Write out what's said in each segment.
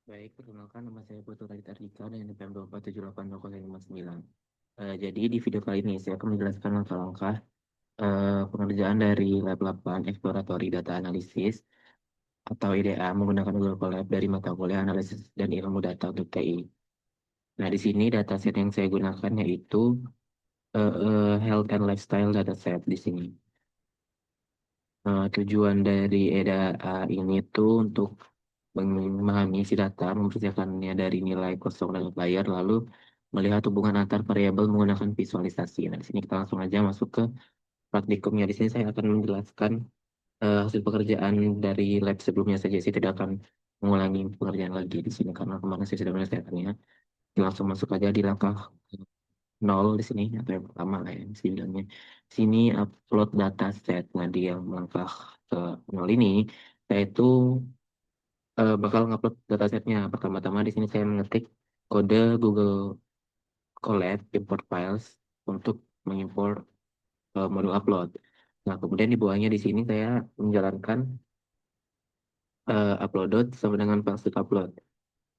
Baik, perkenalkan nama saya Putu Radit Ardika dari NPM 2478209. Jadi di video kali ini saya akan menjelaskan langkah-langkah pengerjaan dari Lab 8 Exploratory Data Analysis atau IDA menggunakan Google Colab dari mata kuliah Analisis dan Ilmu Data untuk TI. Nah, di sini dataset yang saya gunakan yaitu Health and Lifestyle Dataset di sini. Tujuan dari EDA ini tuh untuk memahami isi data, mempersiapkannya dari nilai kosong dan outlier, lalu melihat hubungan antar variabel menggunakan visualisasi. Nah, di sini kita langsung aja masuk ke praktikumnya. Di sini saya akan menjelaskan hasil pekerjaan dari lab sebelumnya saja. Saya tidak akan mengulangi pekerjaan lagi di sini karena kemarin saya sudah menyelesaikannya. Kita langsung masuk aja di langkah nol di sini atau yang pertama lah ya bilangnya. Sini upload data set. Nah, di yang langkah ke nol ini saya itu bakal ngupload datasetnya. Pertama-tama di sini saya mengetik kode Google Colab import files untuk mengimport modul upload. Nah, kemudian di bawahnya di sini saya menjalankan uploaded sama dengan function upload.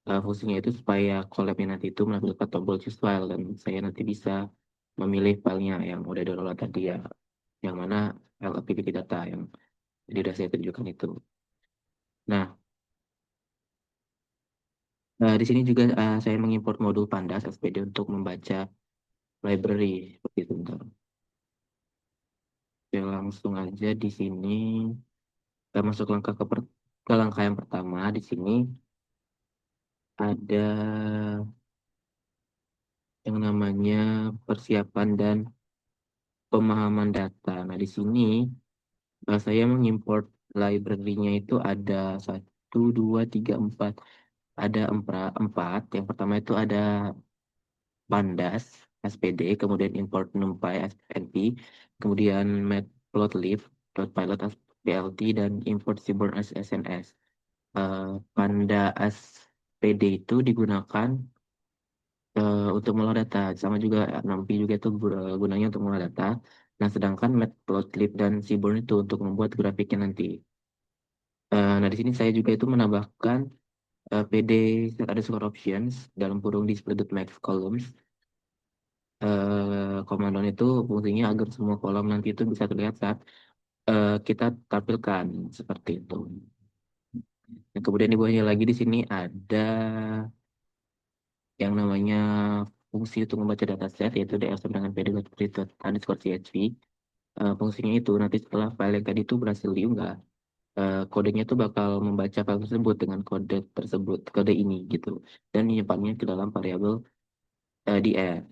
Fungsinya itu supaya Colab-nya nanti itu menampilkan tombol choose file dan saya nanti bisa memilih filenya yang udah download tadi ya, yang mana file PPT data yang jadi udah saya tunjukkan itu. Nah, di sini juga saya mengimport modul Pandas SPD untuk membaca library seperti itu. Bentar. Oke, langsung aja di sini kita masuk ke langkah yang pertama. Di sini ada yang namanya persiapan dan pemahaman data. Nah, di sini saya mengimport library-nya itu ada satu, dua, tiga, empat. Ada empat. Yang pertama itu ada Pandas SPD, kemudian import NumPy SNP, kemudian Matplotlib, .pilot PLT, dan import Seaborn as SNS. Panda SPD itu digunakan untuk mengolah data, sama juga NumPy juga itu gunanya untuk mengolah data. Nah, sedangkan Matplotlib dan Seaborn itu untuk membuat grafiknya nanti. Nah, di sini saya juga itu menambahkan PD ada score options dalam kurung display.max columns. Komando itu fungsinya agar semua kolom nanti itu bisa terlihat saat kita tampilkan seperti itu. Nah, kemudian di bawahnya lagi di sini ada yang namanya fungsi untuk membaca dataset yaitu df dengan pd.read_csv. Fungsinya itu nanti setelah file yang tadi itu berhasil diunggah, kodenya itu bakal membaca file tersebut dengan kode tersebut, kode ini gitu, dan menyimpannya ke dalam variabel df.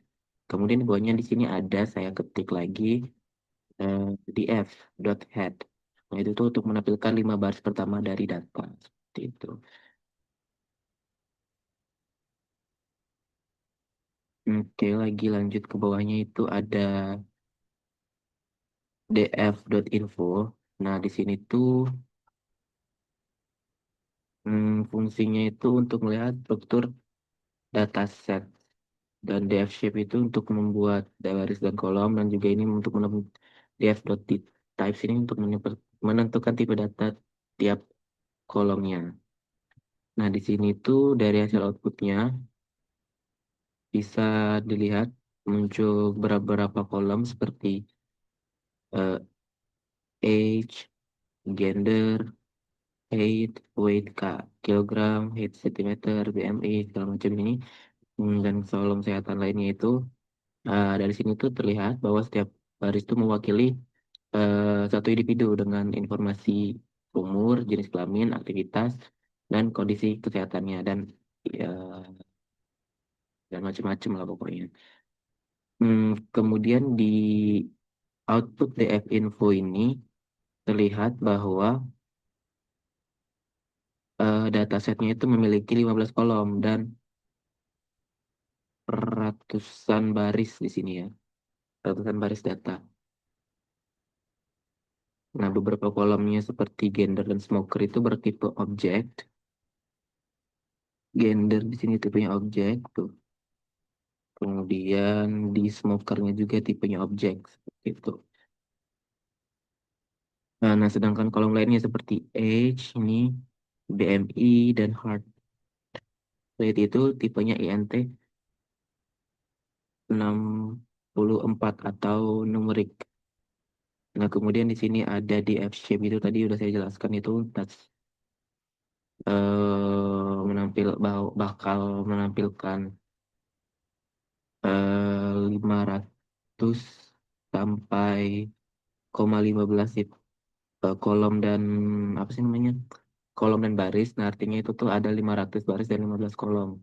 Kemudian di bawahnya di sini ada saya ketik lagi eh, df.head. Nah, itu tuh untuk menampilkan 5 baris pertama dari data. Seperti itu. Oke, lagi lanjut ke bawahnya itu ada df.info. Nah, di sini tuh fungsinya itu untuk melihat struktur dataset. Dan df shape itu untuk membuat baris dan kolom. Dan juga ini untuk df.types ini untuk menentukan tipe data tiap kolomnya. Nah, di sini tuh dari hasil outputnya bisa dilihat muncul beberapa kolom seperti eh, age, gender, height, weight, kilogram, height centimeter, BMI, segala macam ini. Dan kolom kesehatan lainnya itu dari sini tuh terlihat bahwa setiap baris itu mewakili satu individu dengan informasi umur, jenis kelamin, aktivitas, dan kondisi kesehatannya ya, dan macam-macam lah pokoknya. Kemudian di output DF info ini terlihat bahwa datasetnya itu memiliki 15 kolom dan ratusan baris di sini ya, ratusan baris data. Nah, beberapa kolomnya seperti gender dan smoker itu bertipe objek. Gender di sini tipenya objek tuh. Kemudian di smokernya juga tipenya objek seperti itu. Nah, sedangkan kolom lainnya seperti age ini BMI dan heart. Rate itu tipenya INT 64 atau numerik. Nah, kemudian di sini ada di F-shape itu tadi udah saya jelaskan itu touch bakal menampilkan 500 sampai 15 kolom dan apa sih namanya? Kolom dan baris. Nah, artinya itu tuh ada 500 baris dan 15 kolom.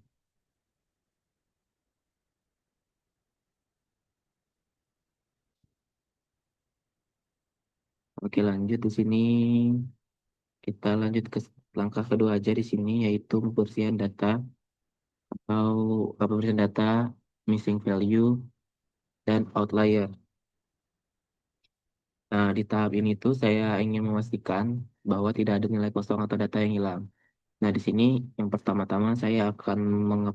Oke, lanjut di sini kita lanjut ke langkah kedua aja di sini yaitu pembersihan data atau pembersihan data, missing value dan outlier. Nah, di tahap ini tuh saya ingin memastikan bahwa tidak ada nilai kosong atau data yang hilang. Nah, di sini yang pertama-tama saya akan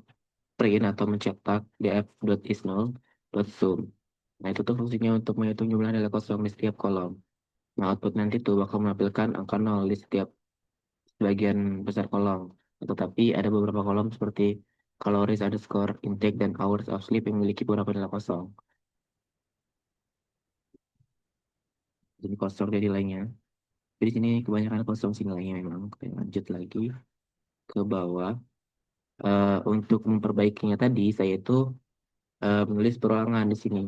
print atau mencetak df.isNull.zoom. Nah, itu tuh fungsinya untuk menghitung jumlah nilai kosong di setiap kolom. Nah, output nanti tuh bakal menampilkan angka 0 di setiap bagian besar kolom. Tetapi ada beberapa kolom seperti calories underscore intake dan hours of sleep yang memiliki beberapa nilai kosong. Jadi kosong jadi nilainya. Jadi sini kebanyakan kosong sih nilainya memang. Oke, lanjut lagi ke bawah. Untuk memperbaikinya tadi, saya itu menulis perulangan di sini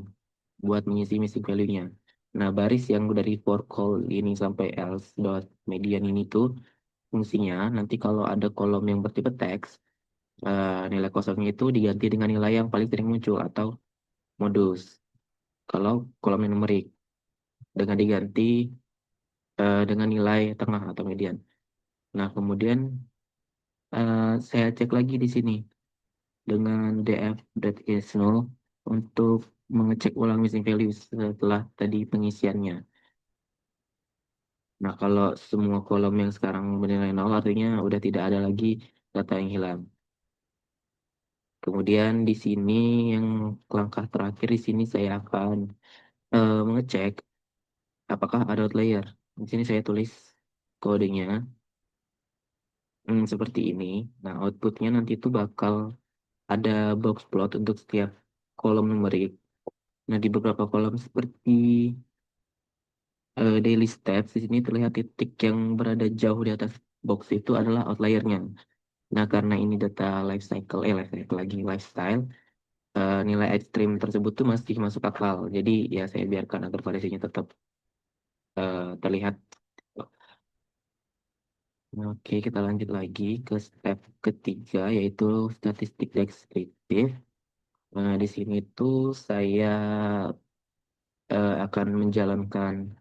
buat mengisi missing value-nya. Nah, baris yang dari for call ini sampai else dot median ini tuh fungsinya nanti kalau ada kolom yang bertipe teks, nilai kosongnya itu diganti dengan nilai yang paling sering muncul atau modus. Kalau kolomnya numerik dengan diganti dengan nilai tengah atau median. Nah, kemudian saya cek lagi di sini dengan df.isNull untuk mengecek ulang missing value setelah tadi pengisiannya. Nah, kalau semua kolom yang sekarang bernilai 0 artinya udah tidak ada lagi data yang hilang. Kemudian di sini yang langkah terakhir di sini saya akan mengecek apakah ada outlier. Di sini saya tulis kodenya seperti ini. Nah, outputnya nanti itu bakal ada box plot untuk setiap kolom numerik. Nah, di beberapa kolom seperti daily steps, di sini terlihat titik yang berada jauh di atas box itu adalah outliernya. Nah, karena ini data life cycle lagi lifestyle, nilai ekstrim tersebut tuh masih masuk akal. Jadi ya saya biarkan agar variasinya tetap terlihat. Oke, kita lanjut lagi ke step ketiga yaitu statistik deskriptif. Nah, di sini tuh saya akan menjalankan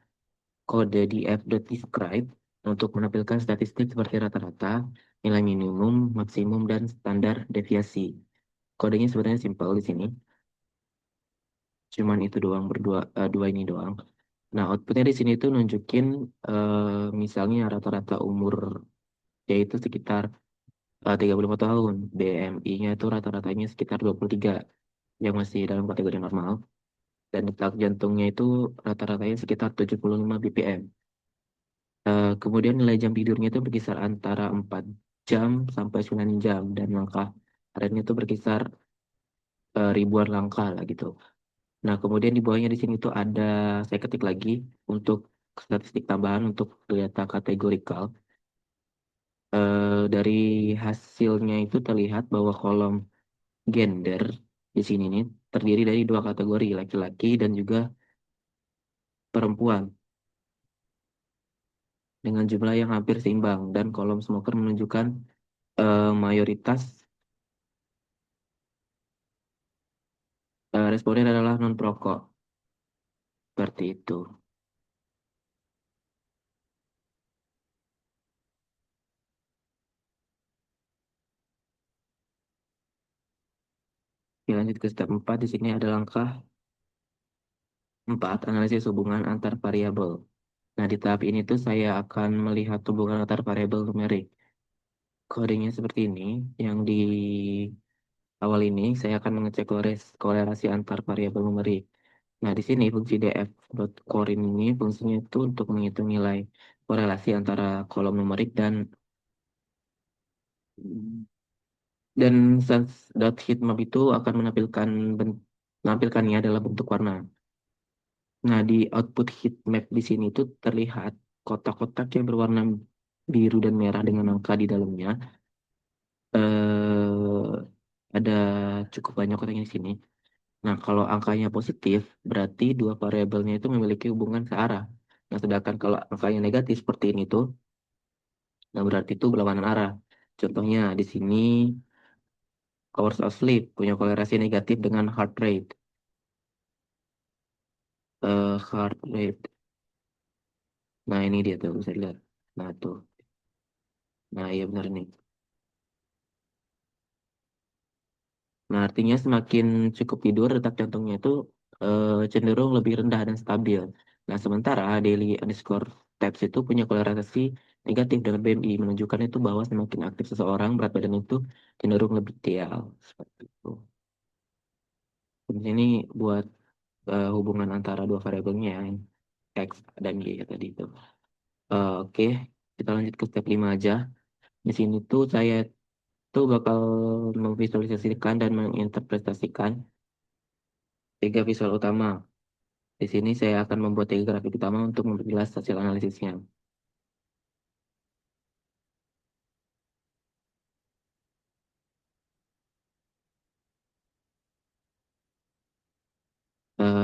kode di f.describe untuk menampilkan statistik seperti rata-rata, nilai minimum, maksimum, dan standar deviasi. Kodenya sebenarnya simpel di sini, cuman itu doang dua ini doang. Nah, outputnya di sini tuh nunjukin misalnya rata-rata umur yaitu sekitar 35 tahun, BMI-nya itu rata-ratanya sekitar 23 yang masih dalam kategori normal, dan detak jantungnya itu rata-ratanya sekitar 75 BPM. Kemudian nilai jam tidurnya itu berkisar antara 4 jam sampai 9 jam dan langkah hariannya itu berkisar ribuan langkah lah gitu. Nah, kemudian di bawahnya di sini tuh ada saya ketik lagi untuk statistik tambahan untuk data kategorikal. Dari hasilnya itu terlihat bahwa kolom gender di sini nih terdiri dari dua kategori, laki-laki dan juga perempuan dengan jumlah yang hampir seimbang dan kolom smoker menunjukkan mayoritas responden adalah non perokok seperti itu. Oke, lanjut ke step 4. Di sini ada langkah 4, analisis hubungan antar variabel. Nah, di tahap ini tuh saya akan melihat hubungan antar variabel numerik. Kodenya seperti ini. Yang di awal ini saya akan mengecek kolerasi antar variabel numerik. Nah, di sini fungsi df.core ini fungsinya itu untuk menghitung nilai korelasi antara kolom numerik dan Dan heatmap itu akan menampilkannya dalam bentuk warna. Nah, di output heat map di sini tuh terlihat kotak-kotak yang berwarna biru dan merah dengan angka di dalamnya. Eh, ada cukup banyak kotaknya di sini. Nah, kalau angkanya positif, berarti dua variabelnya itu memiliki hubungan searah. Nah, sedangkan kalau angkanya negatif seperti ini tuh, nah berarti itu berlawanan arah. Contohnya di sini hours of sleep punya kolerasi negatif dengan heart rate. Heart rate. Nah, ini dia tuh bisa dilihat. Nah, tuh. Nah, iya benar nih. Nah, artinya semakin cukup tidur, detak jantungnya itu cenderung lebih rendah dan stabil. Nah, sementara daily underscore steps itu punya kolerasi negatif dengan BMI, menunjukkan itu bahwa semakin aktif seseorang, berat badan itu cenderung lebih ideal. Seperti itu. Di sini buat hubungan antara dua variabelnya, yang X dan Y ya tadi itu. Oke, kita lanjut ke step 5 aja. Di sini tuh saya tuh bakal memvisualisasikan dan menginterpretasikan tiga visual utama. Di sini saya akan membuat tiga grafik utama untuk memperjelas hasil analisisnya.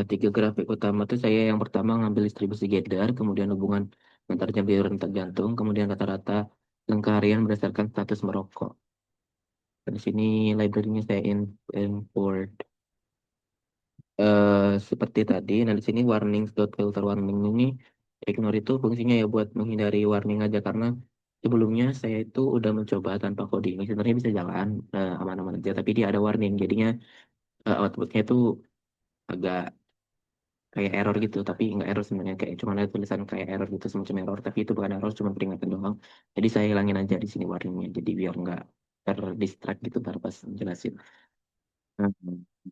Tiga grafik utama itu saya yang pertama ngambil distribusi Gender, kemudian hubungan antar jam tidur dan detak jantung, kemudian rata-rata angka harian berdasarkan status merokok. Dan di sini library-nya saya import. Seperti tadi, nah di sini warning dot filter warning ini ignore itu fungsinya ya buat menghindari warning aja karena sebelumnya saya itu udah mencoba tanpa coding. Sebenarnya bisa jalan aman-aman aja, tapi dia ada warning. Jadinya outputnya itu agak kayak error gitu, tapi nggak error sebenarnya kayak cuma ada tulisan kayak error gitu semacam error, tapi itu bukan error, cuma peringatan doang. Jadi saya hilangin aja di sini warningnya, jadi biar nggak terdistract gitu ntar pas jelasin. Nah,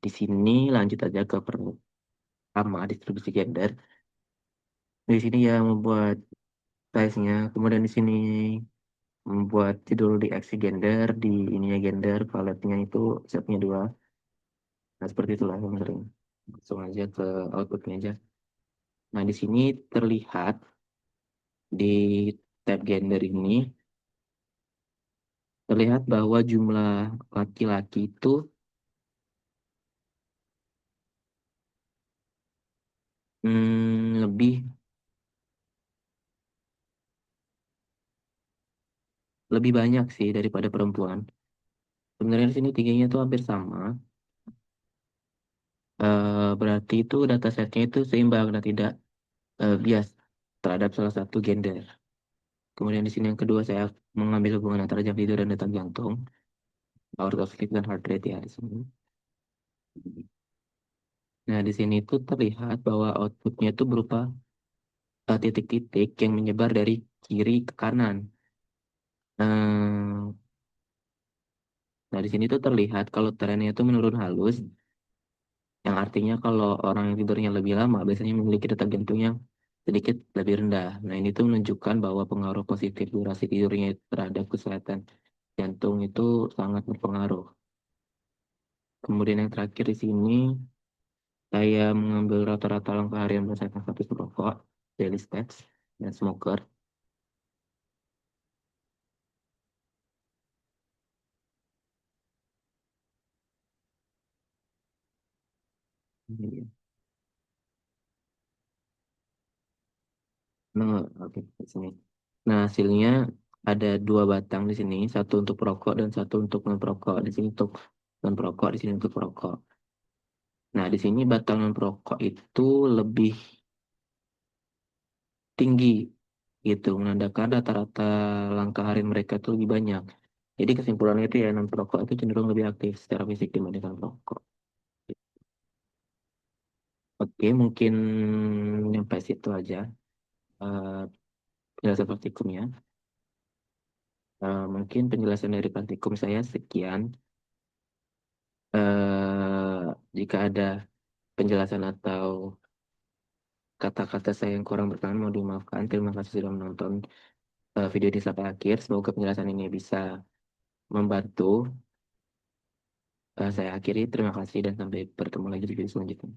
di sini lanjut aja ke pertama distribusi gender. Di sini ya membuat size-nya, kemudian di sini membuat judul di aksi gender, di ininya gender, paletnya itu setnya dua. Nah seperti itulah yang sering. Langsung aja ke outputnya aja. Nah di sini terlihat di tab gender ini terlihat bahwa jumlah laki-laki itu lebih lebih banyak sih daripada perempuan. Sebenarnya di sini tingginya tuh hampir sama. Berarti itu data setnya itu seimbang dan tidak bias terhadap salah satu gender. Kemudian di sini yang kedua saya mengambil hubungan antara jam tidur dan detak jantung, hours of sleep dan heart rate ya di sini. Nah di sini itu terlihat bahwa outputnya itu berupa titik-titik yang menyebar dari kiri ke kanan. Eh, Nah, di sini tuh terlihat kalau trennya itu menurun halus, yang artinya kalau orang yang tidurnya lebih lama biasanya memiliki detak jantung yang sedikit lebih rendah. Nah, ini tuh menunjukkan bahwa pengaruh positif durasi tidurnya terhadap kesehatan jantung itu sangat berpengaruh. Kemudian yang terakhir di sini, saya mengambil rata-rata langkah harian berdasarkan status merokok, daily stats, dan smoker. Ini, Nah, oke, di sini. Nah, hasilnya ada dua batang di sini, satu untuk perokok dan satu untuk non perokok. Di sini untuk non perokok, di sini untuk perokok. Nah, di sini batang non perokok itu lebih tinggi, gitu, menandakan rata-rata langkah harian mereka itu lebih banyak. Jadi kesimpulannya itu ya non perokok itu cenderung lebih aktif secara fisik dibandingkan perokok. Oke, mungkin sampai situ aja eh, penjelasan praktikumnya. Mungkin penjelasan dari praktikum saya sekian. Jika ada penjelasan atau kata-kata saya yang kurang berkenan mau dimaafkan. Terima kasih sudah menonton video ini sampai akhir. Semoga penjelasan ini bisa membantu Saya akhiri, terima kasih dan sampai bertemu lagi di video selanjutnya.